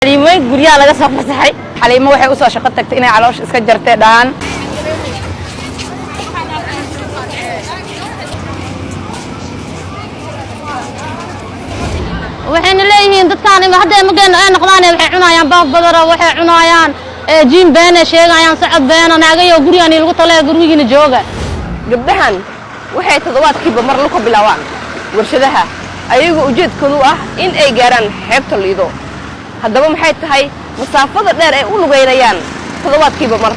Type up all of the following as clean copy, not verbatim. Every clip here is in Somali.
حليمة قرية لقى صف مسحي حليمة waxay u soo shaqo tagtay inay caloosh iska jartay dhaan waxayna leeyihiin dadkaan hadda ma geen ay noqdaan waxay cunayaan baaq badara waxay cunayaan jiin been sheegayaan sacad been anaagayo gurigan lagu talay gurigiina jooga gabdhahan waxay toddobaadkiiba mar la ku bilaawaan warshadaha ayagu ujeedkoodu ah in ay gaaraan xeebta Liido haddaba maxay tahay masaafada dheer ay u lugeynayaan toddobaadkiiba mar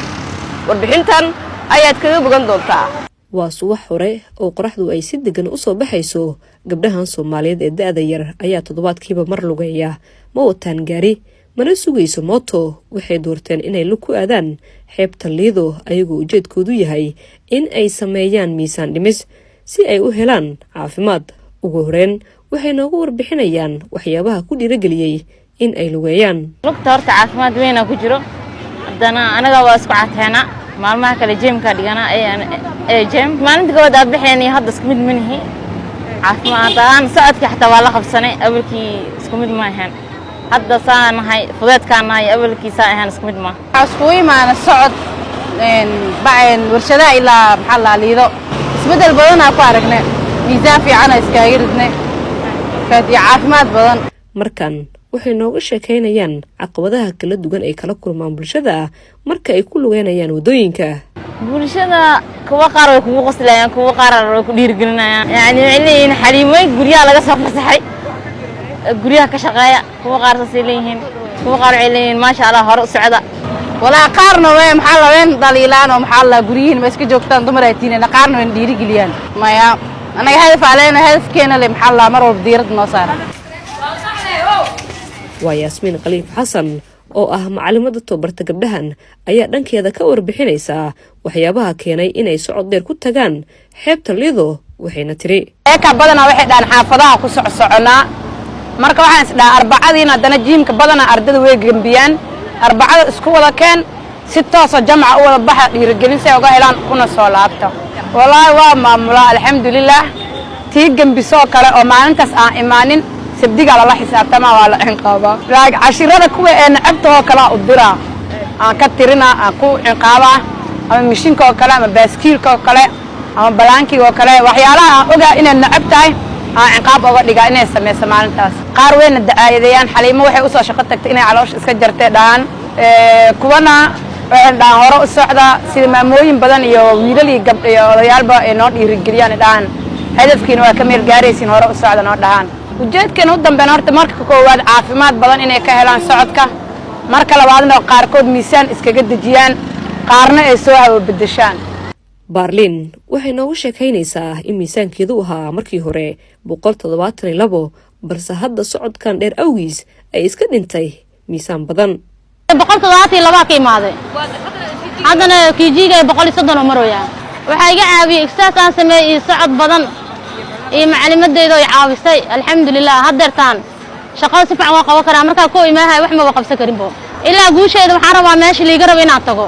warbixintan ayaad kaga bogan doontaa waa subax hore oo qoraxdu ay si degan u soo baxayso gabdhahan Soomaaliyeed ee da'da yar ayaa toddobaadkiiba mar lugeeya ma wataan gaari mana sugayso mooto waxay doorteen inay lug ku aadaan xeebta Liido ayagoo ujeedkoodu yahay in ay sameeyaan miisaan dhimis si ay u helaan caafimaad ugu horeen waxay noogu warbixinayaan waxyaabaha ku dhiirigeliyay in ay lugeeyaan lugta horta caafimaad weyn ku jiro hadana anaga waa isku cateena maalmaha kale jeemka dhigana ee jeem maalinta gabadha aad bixeen hadda isku mid manihi caafimaadaan socodka xataa waa la qabsanay awalkii isku mid ma ahaan hadda saanahay fudeedkaanahay awalkii saa ahaan isku mid ma asku iimaana socod baceen warshadaha ilaa maxaa la Liido isbedel badan ku aragnay miisaan fiican iska ridnay fadhi caafimaad badan markan waxay nooga sheekeynayaan caqabadaha kala duwan ay kala kulmaan bulshada marka ay ku lugeynayaan wadooyinka bulshada kuwa qaar way kugu qoslayaan kuwa qaar way ku dhiirgelinayaan yani leeyihiin Xaliimo guriga laga soo fasaxay guriga ka shaqeeya kuwa qaar saasay leeyihiin kuwa qaar ay leeyihiin ma sha Allah hore u socda wala qaarna way maxaa la weyn dhaliilaan oo maxaa la guriyiin ma iska joogtaan dumar ay tiinayna qaarna way dhiirigeliyaan maya anaga hadaf aleena hadafkeena le maxaa la mar walba diirad noo saaran waa Yaasmiin Khaliif Xasan oo ah macallimada tababarta gabdhahan ayaa dhankeeda ka warbixinaysa waxyaabaha keenay inay socod dheer ku tagaan xeebta Liido waxayna tiri ka badana waxay dhaan xaafadaha ku soconaa marka waxaan isdhaa arbacadiina hadana jiimka badana ardada way gambiyaan arbacada isku wada keen si toos ah jamca u wada baxa dhiirigelin si ay uga helaan kuna soo laabto wallaahi waa maamula alxamdulillah tii gambiso kale oo maalintaas aan imaanin sabdiga la xisaabtama waa la inqaaba raag cashirada kuwa ee nacabtoo kala u dira aan ka tirina aan ku inqaaba ama mishinka oo kale ama baaskiilka oo kale ama balaankiga oo kale waxyaalaha oga inay nacab tahay aan inqaab uga dhiga inay sameeyso maalintaas qaar weyn daayadayaan Xaliimo waxay u soo shaqo tagtay inay caloosh iska jartay dhaan kuwana waxay dhaan hore u socda sida maamooyin badan iyo wiilal iyo gabdho iyo odayaalba ay noo dhiirigeliyaan dhaan hadafkiina waa ka meel gaaraysiin hore u socda noo dhahan ujeedkeena u dambeeyna horta marka koowaad caafimaad badan inay ka helaan socodka marka labaadna qaarkood miisaan iskaga dejiyaan qaarna ay soo hawo bedeshaan Barlin waxay noogu sheekaynaysaa in miisaankeedu ahaa markii hore 172 balse hadda socodkan dheer awgiis ay iska dhintay miisaan badan 172 ka imaaday haddana kijiga 130 marooyaa waxa iga caawiyay exercise aan sameeyay socod badan ee macallimadeedu ay caawisay alxamdulillah hadeertaan shaqada si fiican waa qaban karaa marka koo imaahay wax ma qabsan karin bo ilaa guusheeda waxaan rabaa meesha liiga rabo inaan tago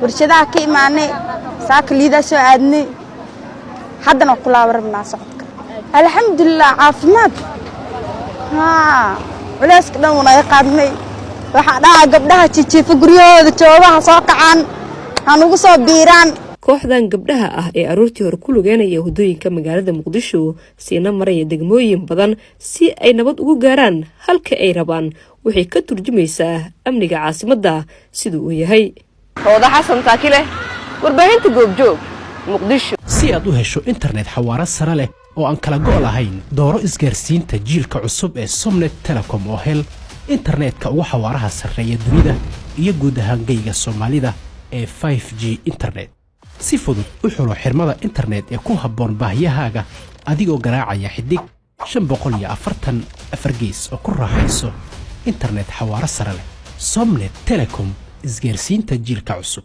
warshadaha ka imaanay saaka Liido soo aadnay haddana ku laabarnaa socodka alxamdulillah caafimaad culayska dhan wanaga qaadnay waxaan dhahaa gabdhaha jijiifa guryahooda joogaha soo kacaan han ugu soo biiraan kooxdan gabdhaha ah ee aroortii hore ku lugeynaya wadooyinka magaalada Muqdisho siina maraya degmooyin badan si ay nabad ugu gaaraan halka ay rabaan waxay ka turjumaysaa amniga caasimadda sidoo uu yahay Hooda Xasan Taakile warbaahinta goobjoog Muqdisho si aad u hesho internet xawaare sare leh oo aan kala go' lahayn dooro isgaarsiinta jiilka cusub ee Somnet Telecom oo hel internetka ugu xawaaraha sareeya dunida iyo guud ahaan geyga Soomaalida ee 5G internet si fudud u xulo xirmada internet ee ku habboon baahiyahaaga adigoo garaacaya xidig 544 gees oo ku raaxayso internet xawaare sare leh Somnet Telecom isgaarsiinta jiilka cusub